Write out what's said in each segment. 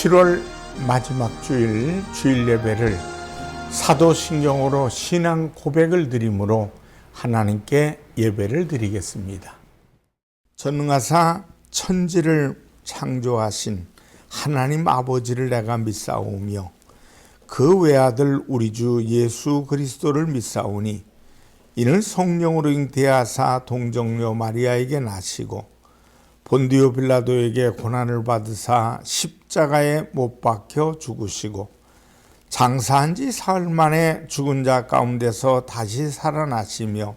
7월 마지막 주일 예배를 사도신경으로 신앙 고백을 드림으로 하나님께 예배를 드리겠습니다. 전능하사 천지를 창조하신 하나님 아버지를 내가 믿사오며 그 외아들 우리 주 예수 그리스도를 믿사오니 이는 성령으로 잉태하사 동정녀 마리아에게 나시고 본디오 빌라도에게 고난을 받으사 십자가에 못 박혀 죽으시고 장사한 지 사흘 만에 죽은 자 가운데서 다시 살아나시며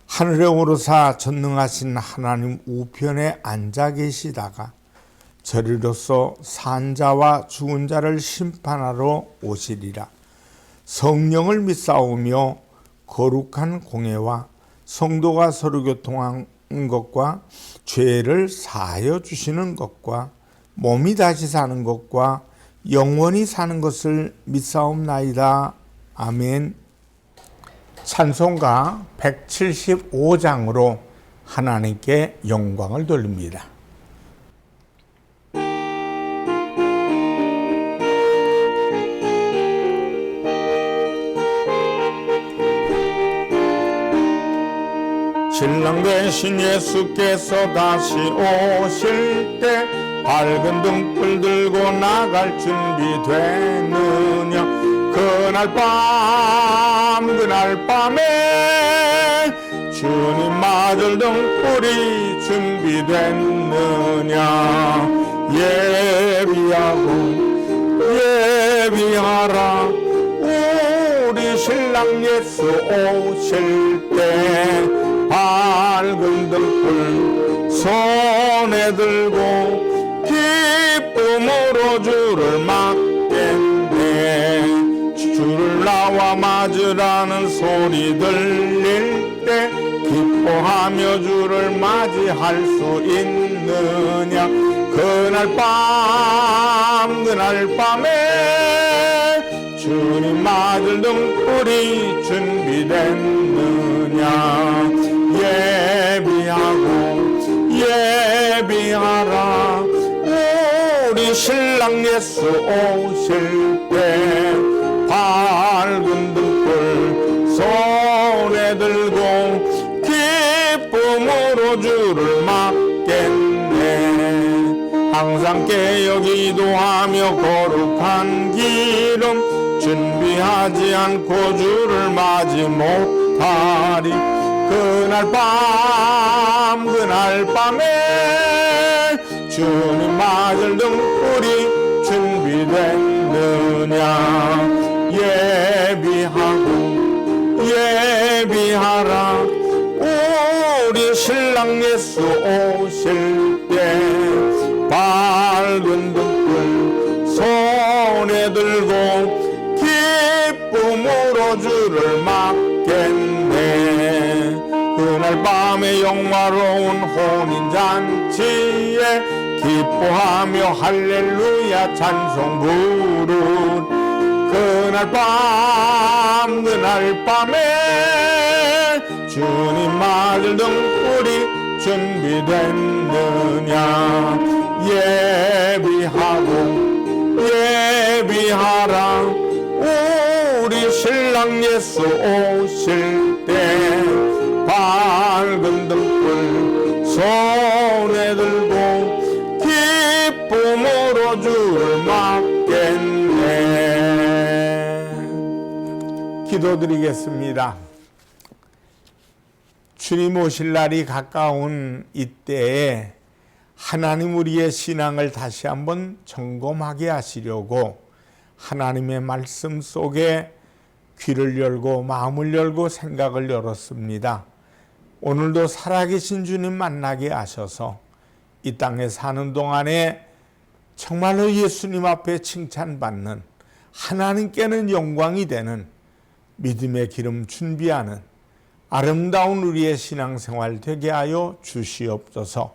하늘에 오르사 전능하신 하나님 우편에 앉아 계시다가 저리로서 산 자와 죽은 자를 심판하러 오시리라. 성령을 믿사오며 거룩한 공회와 성도가 서로 교통한 것과 죄를 사하여 주시는 것과 몸이 다시 사는 것과 영원히 사는 것을 믿사옵나이다. 아멘. 찬송가 175장으로 하나님께 영광을 돌립니다. 신랑 되신 예수께서 다시 오실 때 밝은 등불 들고 나갈 준비 되느냐. 그날 밤에 주님 맞을 등불이 준비됐느냐. 예비하라 우리 신랑 예수 오실 때 밝은 등불 손에 들고 기쁨으로 주를 맞겠네. 주를 나와 맞으라는 소리 들릴 때 기뻐하며 주를 맞이할 수 있느냐. 그날 밤에 주님 맞을 등불이 준비됐느냐. 예비하라 우리 신랑 예수 오실 때 밝은 등불 손에 들고 기쁨으로 주를 맞겠네. 항상 깨어 기도하며 거룩한 기름 준비하지 않고 주를 맞이 못하리. 그날 밤에 주님 맞을 등불이 준비됐느냐. 예비하라 우리 신랑 예수 오실 때 밝은 등불 손에 들고 기쁨으로 주를 맞겠네. 그날 밤에 영화로운 혼인잔치에 기뻐하며 할렐루야 찬송 부른 그날 밤에 주님 맞을 등불이 준비됐느냐. 예비하라 우리 신랑 예수 오실 때 밝은 등불 손에 들고 기쁨으로 주를 맞겠네. 기도드리겠습니다. 주님 오실 날이 가까운 이때에 하나님 우리의 신앙을 다시 한번 점검하게 하시려고 하나님의 말씀 속에 귀를 열고 마음을 열고 생각을 열었습니다. 오늘도 살아계신 주님 만나게 하셔서 이 땅에 사는 동안에 정말로 예수님 앞에 칭찬받는 하나님께는 영광이 되는 믿음의 기름 준비하는 아름다운 우리의 신앙생활 되게 하여 주시옵소서.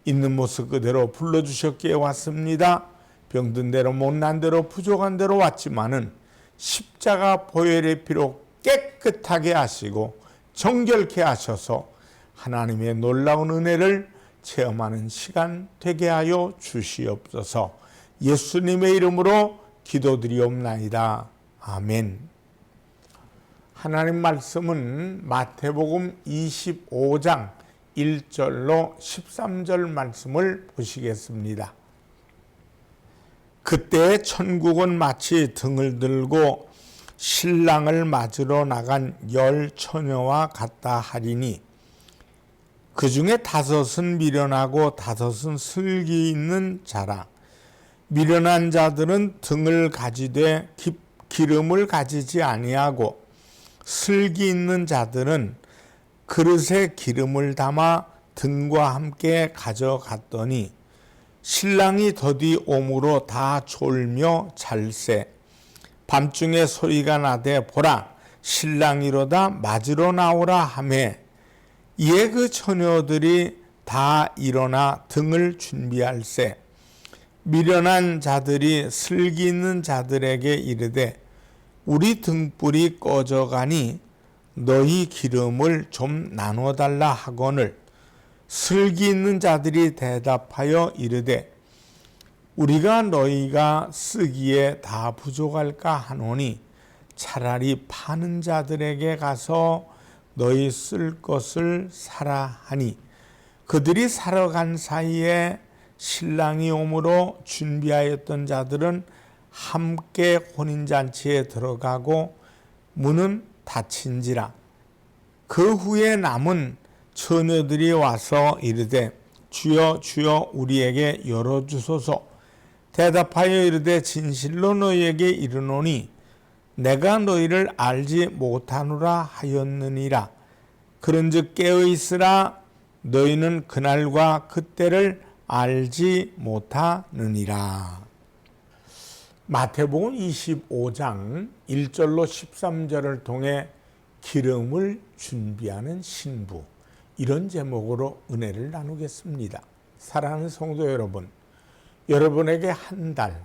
있는 모습 그대로 불러주셨기에 왔습니다. 병든 대로 못난 대로 부족한 대로 왔지만은 십자가 보혈의 피로 깨끗하게 하시고 정결케 하셔서 하나님의 놀라운 은혜를 체험하는 시간 되게 하여 주시옵소서. 예수님의 이름으로 기도드리옵나이다. 아멘. 하나님 말씀은 마태복음 25장 1절로 13절 말씀을 보시겠습니다. 그때 천국은 마치 등을 들고 신랑을 맞으러 나간 10 처녀와 같다 하리니 그 중에 5은 미련하고 5은 슬기 있는 자라. 미련한 자들은 등을 가지되 기름을 가지지 아니하고 슬기 있는 자들은 그릇에 기름을 담아 등과 함께 가져갔더니 신랑이 더디 오므로 다 졸며 잘세. 밤중에 소리가 나되 보라 신랑이로다 맞으러 나오라 하매 이에 그 처녀들이 다 일어나 등을 준비할세. 미련한 자들이 슬기 있는 자들에게 이르되 우리 등불이 꺼져가니 너희 기름을 좀 나눠달라 하거늘 슬기 있는 자들이 대답하여 이르되 우리가 너희가 쓰기에 다 부족할까 하노니 차라리 파는 자들에게 가서 너희 쓸 것을 사라 하니 그들이 사러 간 사이에 신랑이 오므로 준비하였던 자들은 함께 혼인잔치에 들어가고 문은 닫힌지라. 그 후에 남은 처녀들이 와서 이르되 주여 주여 우리에게 열어주소서. 대답하여 이르되 진실로 너희에게 이르노니 내가 너희를 알지 못하노라 하였느니라. 그런즉 깨어있으라. 너희는 그날과 그때를 알지 못하느니라. 마태복음 25장 1절로 13절을 통해 기름을 준비하는 신부, 이런 제목으로 은혜를 나누겠습니다. 사랑하는 성도 여러분, 여러분에게 한 달,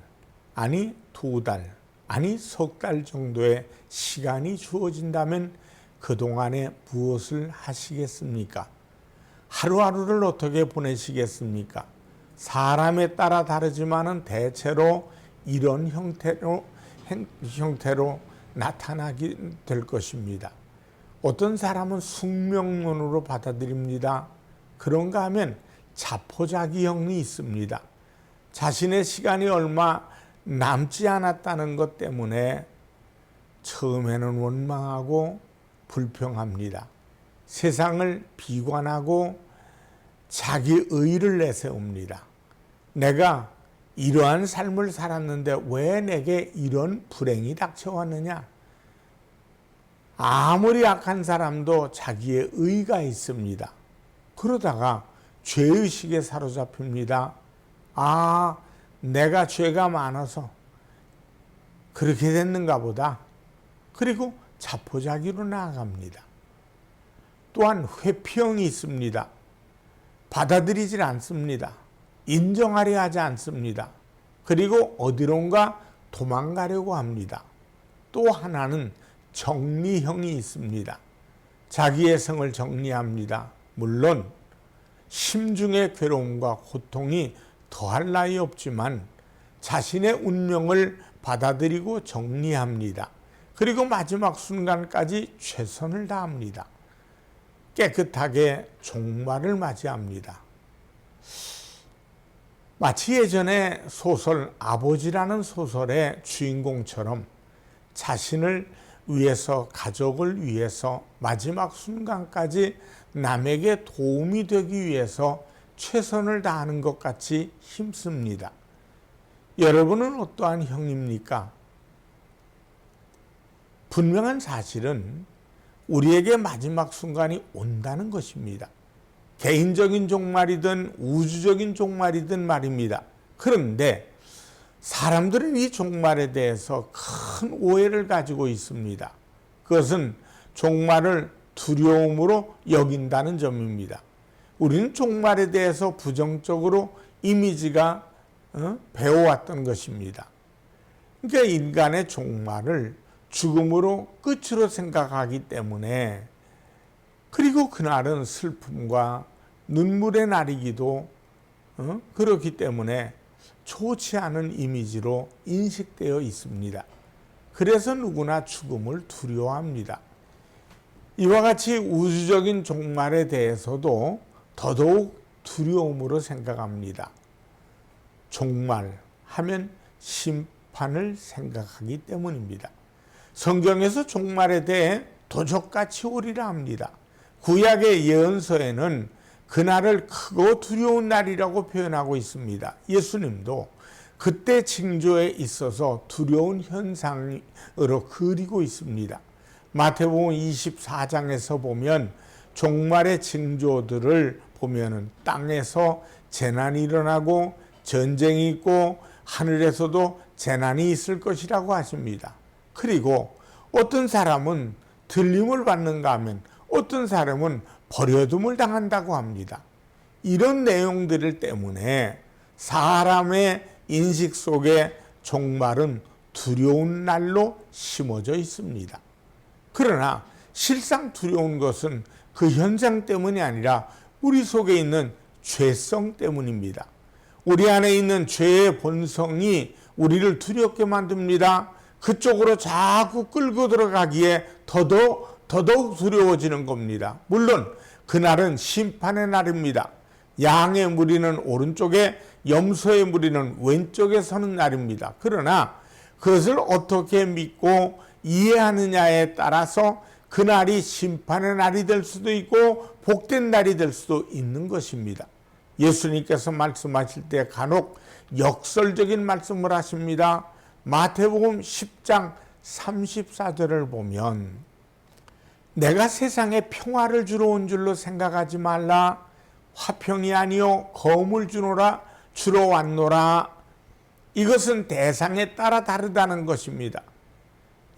아니 2달, 아니 석 달 정도의 시간이 주어진다면 그동안에 무엇을 하시겠습니까? 하루하루를 어떻게 보내시겠습니까? 사람에 따라 다르지만은 대체로 이런 형태로 나타나게 될 것입니다. 어떤 사람은 숙명론으로 받아들입니다. 그런가 하면 자포자기형이 있습니다. 자신의 시간이 얼마 남지 않았다는 것 때문에 처음에는 원망하고 불평합니다. 세상을 비관하고 자기 의의를 내세웁니다. 내가 이러한 삶을 살았는데 왜 내게 이런 불행이 닥쳐왔느냐? 아무리 악한 사람도 자기의 의의가 있습니다. 그러다가 죄의식에 사로잡힙니다. 아, 내가 죄가 많아서 그렇게 됐는가 보다. 그리고 자포자기로 나아갑니다. 또한 회피형이 있습니다. 받아들이질 않습니다. 인정하려 하지 않습니다. 그리고 어디론가 도망가려고 합니다. 또 하나는 정리형이 있습니다. 자기의 성을 정리합니다. 물론 심중의 괴로움과 고통이 더할 나위 없지만 자신의 운명을 받아들이고 정리합니다. 그리고 마지막 순간까지 최선을 다합니다. 깨끗하게 종말을 맞이합니다. 마치 예전에 소설 아버지라는 소설의 주인공처럼 자신을 위해서, 가족을 위해서 마지막 순간까지 남에게 도움이 되기 위해서 최선을 다하는 것 같이 힘씁니다. 여러분은 어떠한 형입니까? 분명한 사실은 우리에게 마지막 순간이 온다는 것입니다. 개인적인 종말이든 우주적인 종말이든 말입니다. 그런데 사람들은 이 종말에 대해서 큰 오해를 가지고 있습니다. 그것은 종말을 두려움으로 여긴다는 점입니다. 우리는 종말에 대해서 부정적으로 이미지가 배워왔던 것입니다. 그러니까 인간의 종말을 죽음으로 끝으로 생각하기 때문에, 그리고 그날은 슬픔과 눈물의 날이기도 그렇기 때문에 좋지 않은 이미지로 인식되어 있습니다. 그래서 누구나 죽음을 두려워합니다. 이와 같이 우주적인 종말에 대해서도 더더욱 두려움으로 생각합니다. 종말 하면 심판을 생각하기 때문입니다. 성경에서 종말에 대해 도적같이 오리라 합니다. 구약의 예언서에는 그날을 크고 두려운 날이라고 표현하고 있습니다. 예수님도 그때 징조에 있어서 두려운 현상으로 그리고 있습니다. 마태복음 24장에서 보면 종말의 징조들을 보면은 땅에서 재난이 일어나고 전쟁이 있고 하늘에서도 재난이 있을 것이라고 하십니다. 그리고 어떤 사람은 들림을 받는가 하면 어떤 사람은 버려둠을 당한다고 합니다. 이런 내용들 때문에 사람의 인식 속에 종말은 두려운 날로 심어져 있습니다. 그러나 실상 두려운 것은 그 현상 때문이 아니라 우리 속에 있는 죄성 때문입니다. 우리 안에 있는 죄의 본성이 우리를 두렵게 만듭니다. 그쪽으로 자꾸 끌고 들어가기에 더더욱 두려워지는 겁니다. 물론 그날은 심판의 날입니다. 양의 무리는 오른쪽에, 염소의 무리는 왼쪽에 서는 날입니다. 그러나 그것을 어떻게 믿고 이해하느냐에 따라서 그날이 심판의 날이 될 수도 있고 복된 날이 될 수도 있는 것입니다. 예수님께서 말씀하실 때 간혹 역설적인 말씀을 하십니다. 마태복음 10장 34절을 보면 내가 세상에 평화를 주러 온 줄로 생각하지 말라. 화평이 아니요 검을 주러 왔노라. 이것은 대상에 따라 다르다는 것입니다.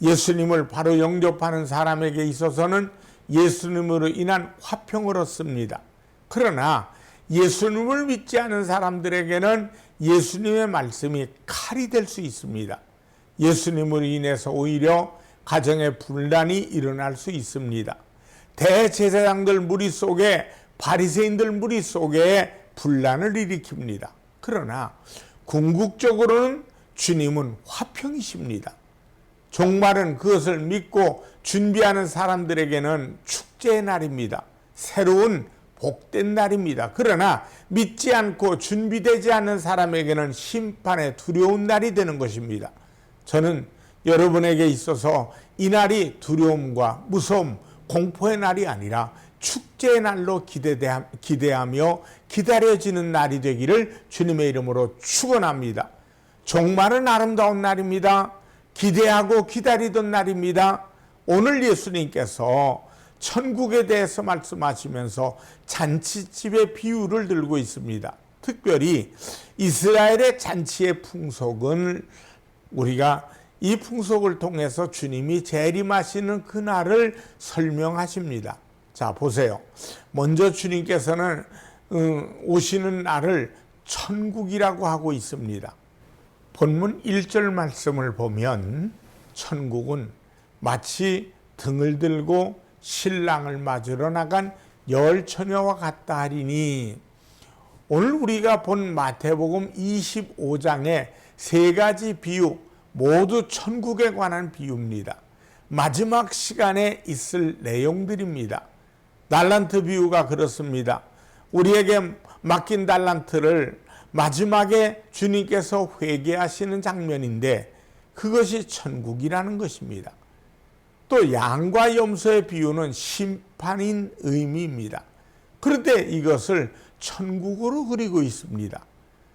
예수님을 바로 영접하는 사람에게 있어서는 예수님으로 인한 화평을 얻습니다. 그러나 예수님을 믿지 않은 사람들에게는 예수님의 말씀이 칼이 될 수 있습니다. 예수님으로 인해서 오히려 가정의 분란이 일어날 수 있습니다. 대제사장들 무리 속에, 바리새인들 무리 속에 분란을 일으킵니다. 그러나 궁극적으로는 주님은 화평이십니다. 종말은 그것을 믿고 준비하는 사람들에게는 축제의 날입니다. 새로운 복된 날입니다. 그러나 믿지 않고 준비되지 않은 사람에게는 심판의 두려운 날이 되는 것입니다. 저는 여러분에게 있어서 이 날이 두려움과 무서움, 공포의 날이 아니라 축제의 날로 기대하며 기다려지는 날이 되기를 주님의 이름으로 축원합니다. 종말은 아름다운 날입니다. 기대하고 기다리던 날입니다. 오늘 예수님께서 천국에 대해서 말씀하시면서 잔치집의 비유를 들고 있습니다. 특별히 이스라엘의 잔치의 풍속은 우리가 이 풍속을 통해서 주님이 재림하시는 그날을 설명하십니다. 자, 보세요. 먼저 주님께서는 오시는 날을 천국이라고 하고 있습니다. 본문 1절 말씀을 보면 천국은 마치 등을 들고 신랑을 맞으러 나간 열 처녀와 같다 하리니, 오늘 우리가 본 마태복음 25장의 세 가지 비유 모두 천국에 관한 비유입니다. 마지막 시간에 있을 내용들입니다. 달란트 비유가 그렇습니다. 우리에게 맡긴 달란트를 마지막에 주님께서 회개하시는 장면인데 그것이 천국이라는 것입니다. 또 양과 염소의 비유는 심판인 의미입니다. 그런데 이것을 천국으로 그리고 있습니다.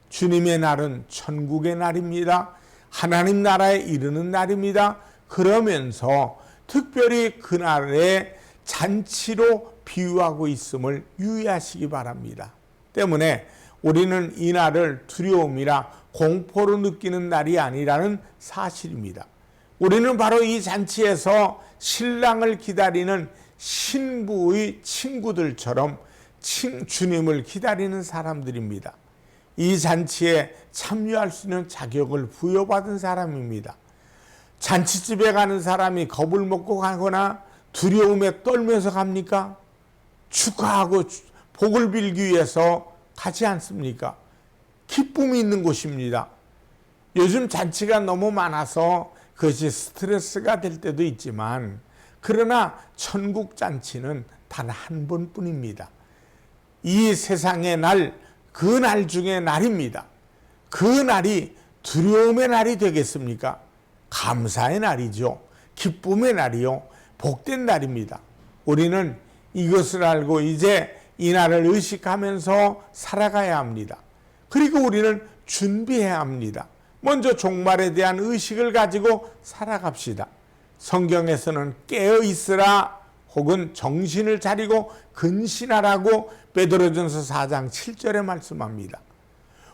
주님의 날은 천국의 날입니다. 하나님 나라에 이르는 날입니다. 그러면서 특별히 그날의 잔치로 비유하고 있음을 유의하시기 바랍니다. 때문에 우리는 이 날을 두려움이라 공포로 느끼는 날이 아니라는 사실입니다. 우리는 바로 이 잔치에서 신랑을 기다리는 신부의 친구들처럼 주님을 기다리는 사람들입니다. 이 잔치에 참여할 수 있는 자격을 부여받은 사람입니다. 잔치집에 가는 사람이 겁을 먹고 가거나 두려움에 떨면서 갑니까? 축하하고 복을 빌기 위해서 가지 않습니까? 기쁨이 있는 곳입니다. 요즘 잔치가 너무 많아서 그것이 스트레스가 될 때도 있지만, 그러나 천국 잔치는 단 한 번뿐입니다. 이 세상의 날, 그 날 중에 날입니다. 그 날이 두려움의 날이 되겠습니까? 감사의 날이죠. 기쁨의 날이요. 복된 날입니다. 우리는 이것을 알고 이제 이 날을 의식하면서 살아가야 합니다. 그리고 우리는 준비해야 합니다. 먼저 종말에 대한 의식을 가지고 살아갑시다. 성경에서는 깨어 있으라 혹은 정신을 차리고 근신하라고 베드로전서 4장 7절에 말씀합니다.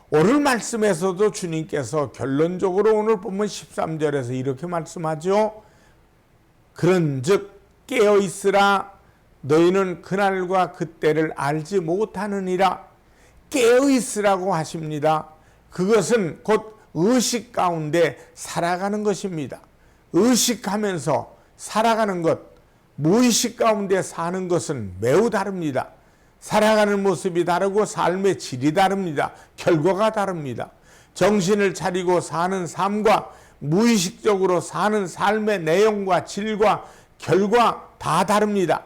오늘 말씀에서도 주님께서 결론적으로 오늘 본문 13절에서 이렇게 말씀하죠. 그런즉 깨어 있으라 너희는 그날과 그때를 알지 못하느니라. 깨어 있으라고 하십니다. 그것은 곧 의식 가운데 살아가는 것입니다. 의식하면서 살아가는 것, 무의식 가운데 사는 것은 매우 다릅니다. 살아가는 모습이 다르고 삶의 질이 다릅니다. 결과가 다릅니다. 정신을 차리고 사는 삶과 무의식적으로 사는 삶의 내용과 질과 결과 다 다릅니다.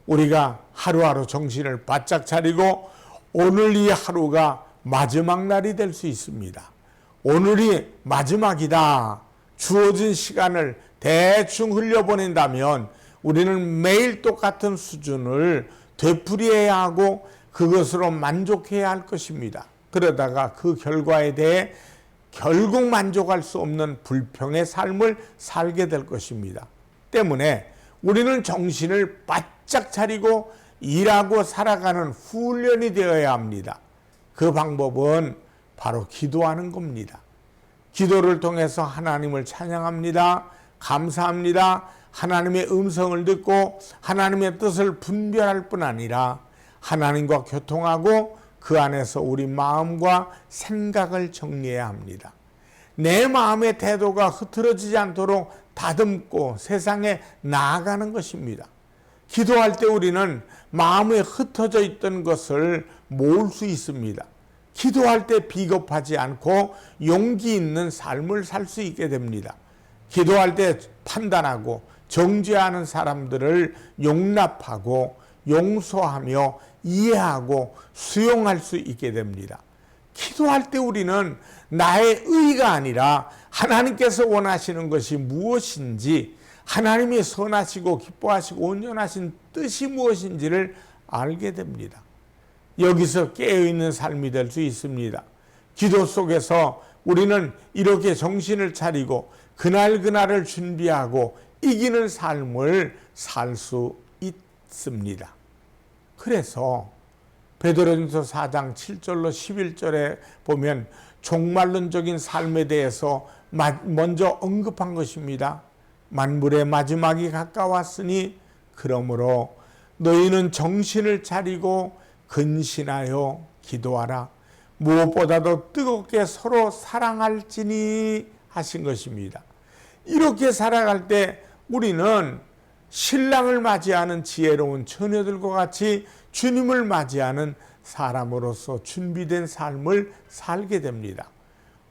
우리가 하루하루 정신을 바짝 차리고 오늘 이 하루가 마지막 날이 될 수 있습니다. 오늘이 마지막이다. 주어진 시간을 대충 흘려보낸다면 우리는 매일 똑같은 수준을 되풀이해야 하고 그것으로 만족해야 할 것입니다. 그러다가 그 결과에 대해 결국 만족할 수 없는 불평의 삶을 살게 될 것입니다. 때문에 우리는 정신을 바짝 차리고 일하고 살아가는 훈련이 되어야 합니다. 그 방법은 바로 기도하는 겁니다. 기도를 통해서 하나님을 찬양합니다. 감사합니다. 하나님의 음성을 듣고 하나님의 뜻을 분별할 뿐 아니라 하나님과 교통하고 그 안에서 우리 마음과 생각을 정리해야 합니다. 내 마음의 태도가 흐트러지지 않도록 다듬고 세상에 나아가는 것입니다. 기도할 때 우리는 마음에 흩어져 있던 것을 모을 수 있습니다. 기도할 때 비겁하지 않고 용기 있는 삶을 살 수 있게 됩니다. 기도할 때 판단하고 정죄하는 사람들을 용납하고 용서하며 이해하고 수용할 수 있게 됩니다. 기도할 때 우리는 나의 의가 아니라 하나님께서 원하시는 것이 무엇인지, 하나님이 선하시고 기뻐하시고 온전하신 뜻이 무엇인지를 알게 됩니다. 여기서 깨어있는 삶이 될 수 있습니다. 기도 속에서 우리는 이렇게 정신을 차리고 그날그날을 준비하고 이기는 삶을 살 수 있습니다. 그래서 베드로전서 4장 7절로 11절에 보면 종말론적인 삶에 대해서 먼저 언급한 것입니다. 만물의 마지막이 가까웠으니 그러므로 너희는 정신을 차리고 근신하여 기도하라. 무엇보다도 뜨겁게 서로 사랑할지니 하신 것입니다. 이렇게 살아갈 때 우리는 신랑을 맞이하는 지혜로운 처녀들과 같이 주님을 맞이하는 사람으로서 준비된 삶을 살게 됩니다.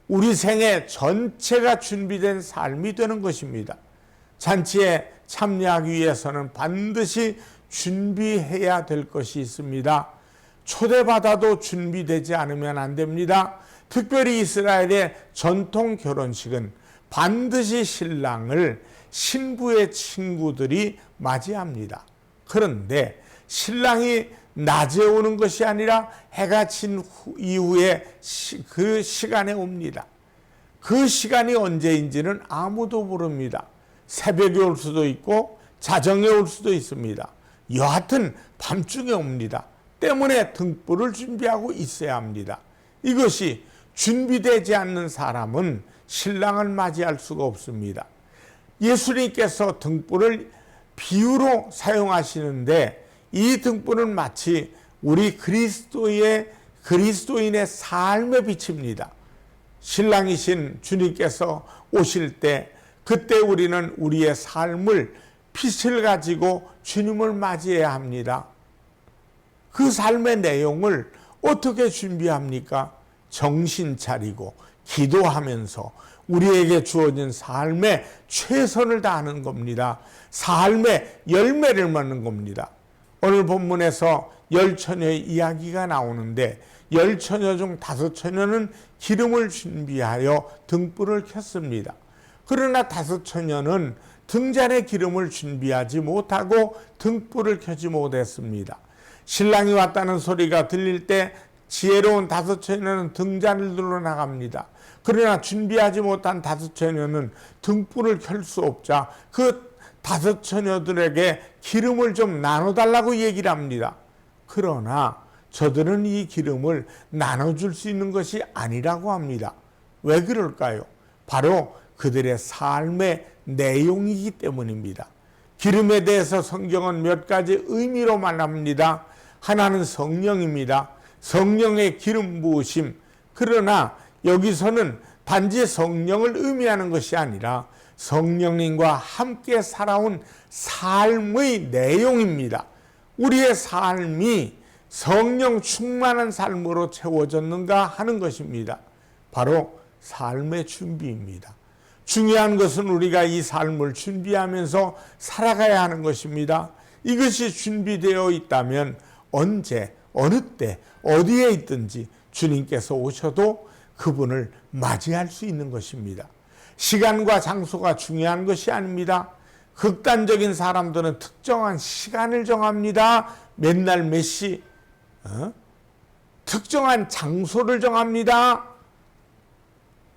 우리 생애 전체가 준비된 삶이 되는 것입니다. 잔치에 참여하기 위해서는 반드시 준비해야 될 것이 있습니다. 초대받아도 준비되지 않으면 안 됩니다. 특별히 이스라엘의 전통 결혼식은 반드시 신랑을 신부의 친구들이 맞이합니다. 그런데 신랑이 낮에 오는 것이 아니라 해가 진 이후에 그 시간에 옵니다. 그 시간이 언제인지는 아무도 모릅니다. 새벽에 올 수도 있고 자정에 올 수도 있습니다. 여하튼 밤중에 옵니다. 때문에 등불을 준비하고 있어야 합니다. 이것이 준비되지 않는 사람은 신랑을 맞이할 수가 없습니다. 예수님께서 등불을 비유로 사용하시는데 이 등불은 마치 우리 그리스도인의 삶의 빛입니다. 신랑이신 주님께서 오실 때 그때 우리는 우리의 삶을 빛을 가지고 주님을 맞이해야 합니다. 그 삶의 내용을 어떻게 준비합니까? 정신 차리고 기도하면서 우리에게 주어진 삶에 최선을 다하는 겁니다. 삶의 열매를 맺는 겁니다. 오늘 본문에서 10처녀의 이야기가 나오는데 10처녀 중 5처녀는 기름을 준비하여 등불을 켰습니다. 그러나 5처녀는 등잔에 기름을 준비하지 못하고 등불을 켜지 못했습니다. 신랑이 왔다는 소리가 들릴 때 지혜로운 5처녀는 등잔을 들러 나갑니다. 그러나 준비하지 못한 5처녀는 등불을 켤 수 없자 그 5처녀들에게 기름을 좀 나눠달라고 얘기를 합니다. 그러나 저들은 이 기름을 나눠줄 수 있는 것이 아니라고 합니다. 왜 그럴까요? 바로 그들의 삶의 내용이기 때문입니다. 기름에 대해서 성경은 몇 가지 의미로 말합니다. 하나는 성령입니다. 성령의 기름 부으심. 그러나 여기서는 단지 성령을 의미하는 것이 아니라 성령님과 함께 살아온 삶의 내용입니다. 우리의 삶이 성령 충만한 삶으로 채워졌는가 하는 것입니다. 바로 삶의 준비입니다. 중요한 것은 우리가 이 삶을 준비하면서 살아가야 하는 것입니다. 이것이 준비되어 있다면 언제, 어느 때, 어디에 있든지 주님께서 오셔도 그분을 맞이할 수 있는 것입니다. 시간과 장소가 중요한 것이 아닙니다. 극단적인 사람들은 특정한 시간을 정합니다. 맨날 몇 시, 특정한 장소를 정합니다.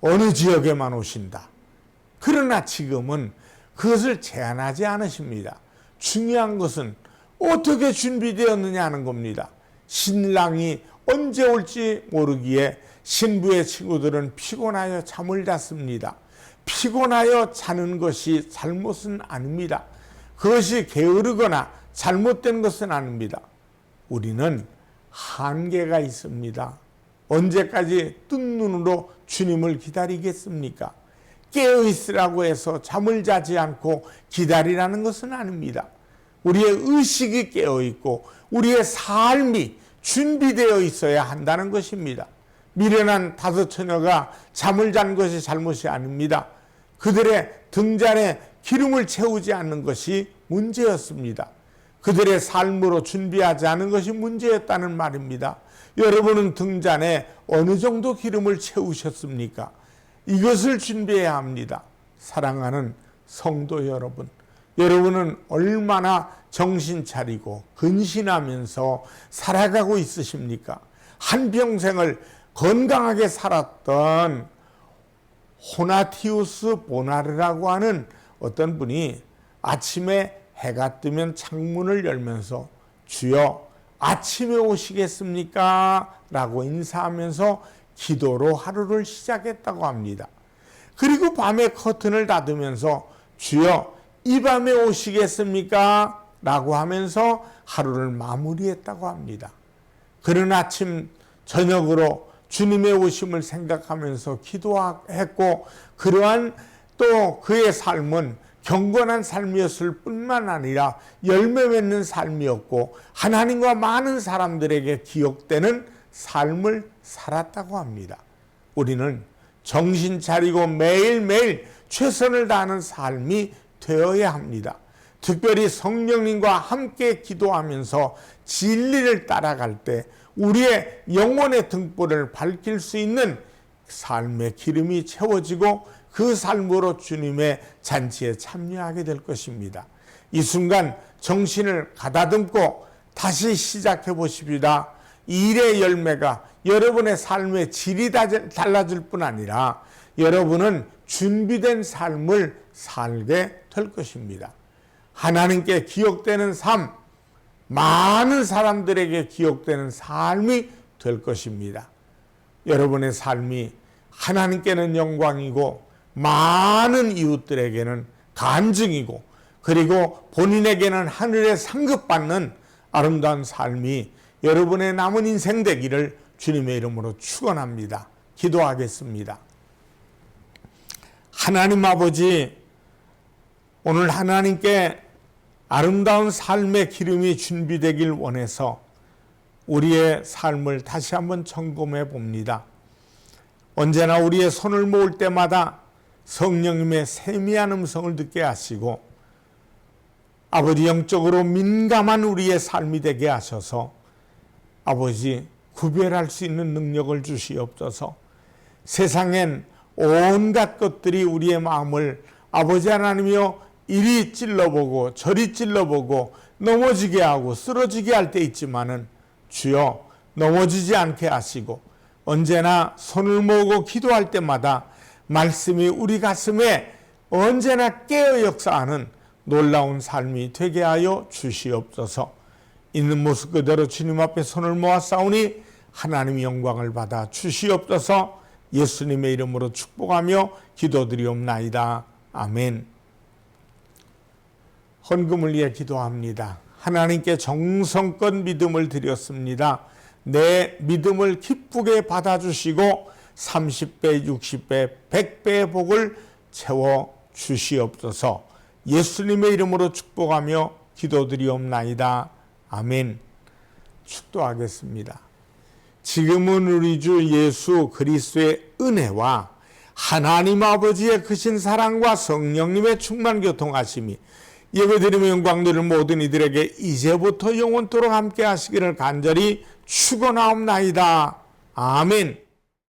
어느 지역에만 오신다. 그러나 지금은 그것을 제한하지 않으십니다. 중요한 것은 어떻게 준비되었느냐 하는 겁니다. 신랑이 언제 올지 모르기에 신부의 친구들은 피곤하여 잠을 잤습니다. 피곤하여 자는 것이 잘못은 아닙니다. 그것이 게으르거나 잘못된 것은 아닙니다. 우리는 한계가 있습니다. 언제까지 뜬 눈으로 주님을 기다리겠습니까? 깨어있으라고 해서 잠을 자지 않고 기다리라는 것은 아닙니다. 우리의 의식이 깨어있고 우리의 삶이 준비되어 있어야 한다는 것입니다. 미련한 5처녀가 잠을 잔 것이 잘못이 아닙니다. 그들의 등잔에 기름을 채우지 않는 것이 문제였습니다. 그들의 삶으로 준비하지 않은 것이 문제였다는 말입니다. 여러분은 등잔에 어느 정도 기름을 채우셨습니까? 이것을 준비해야 합니다. 사랑하는 성도 여러분, 여러분은 얼마나 정신 차리고 근신하면서 살아가고 있으십니까? 한평생을 건강하게 살았던 호나티우스 보나르라고 하는 어떤 분이 아침에 해가 뜨면 창문을 열면서 주여 아침에 오시겠습니까? 라고 인사하면서 기도로 하루를 시작했다고 합니다. 그리고 밤에 커튼을 닫으면서 주여 이 밤에 오시겠습니까? 라고 하면서 하루를 마무리했다고 합니다. 그런 아침 저녁으로 주님의 오심을 생각하면서 기도했고 그러한 또 그의 삶은 경건한 삶이었을 뿐만 아니라 열매 맺는 삶이었고 하나님과 많은 사람들에게 기억되는 삶을 살았다고 합니다. 우리는 정신 차리고 매일매일 최선을 다하는 삶이 되어야 합니다. 특별히 성령님과 함께 기도하면서 진리를 따라갈 때 우리의 영혼의 등불을 밝힐 수 있는 삶의 기름이 채워지고 그 삶으로 주님의 잔치에 참여하게 될 것입니다. 이 순간 정신을 가다듬고 다시 시작해 보십시다. 일의 열매가 여러분의 삶의 질이 달라질 뿐 아니라 여러분은 준비된 삶을 살게 될 것입니다. 하나님께 기억되는 삶, 많은 사람들에게 기억되는 삶이 될 것입니다. 여러분의 삶이 하나님께는 영광이고 많은 이웃들에게는 간증이고 그리고 본인에게는 하늘에 상급받는 아름다운 삶이 여러분의 남은 인생 되기를 주님의 이름으로 축원합니다. 기도하겠습니다. 하나님 아버지, 오늘 하나님께 아름다운 삶의 기름이 준비되길 원해서 우리의 삶을 다시 한번 점검해 봅니다. 언제나 우리의 손을 모을 때마다 성령님의 세미한 음성을 듣게 하시고 아버지 영적으로 민감한 우리의 삶이 되게 하셔서 아버지 구별할 수 있는 능력을 주시옵소서. 세상엔 온갖 것들이 우리의 마음을 아버지 하나님이여 이리 찔러보고 저리 찔러보고 넘어지게 하고 쓰러지게 할 때 있지만은 주여 넘어지지 않게 하시고 언제나 손을 모으고 기도할 때마다 말씀이 우리 가슴에 언제나 깨어 역사하는 놀라운 삶이 되게 하여 주시옵소서. 있는 모습 그대로 주님 앞에 손을 모아 싸우니 하나님의 영광을 받아 주시옵소서. 예수님의 이름으로 축복하며 기도드리옵나이다. 아멘. 헌금을 위해 기도합니다. 하나님께 정성껏 믿음을 드렸습니다. 내 믿음을 기쁘게 받아주시고 30배, 60배, 100배의 복을 채워 주시옵소서. 예수님의 이름으로 축복하며 기도드리옵나이다. 아멘. 축도하겠습니다. 지금은 우리 주 예수 그리스도의 은혜와 하나님 아버지의 크신 사랑과 성령님의 충만 교통하심이 예배드리며 영광 드리는 모든 이들에게 이제부터 영원토록 함께 하시기를 간절히 축원하옵나이다. 아멘.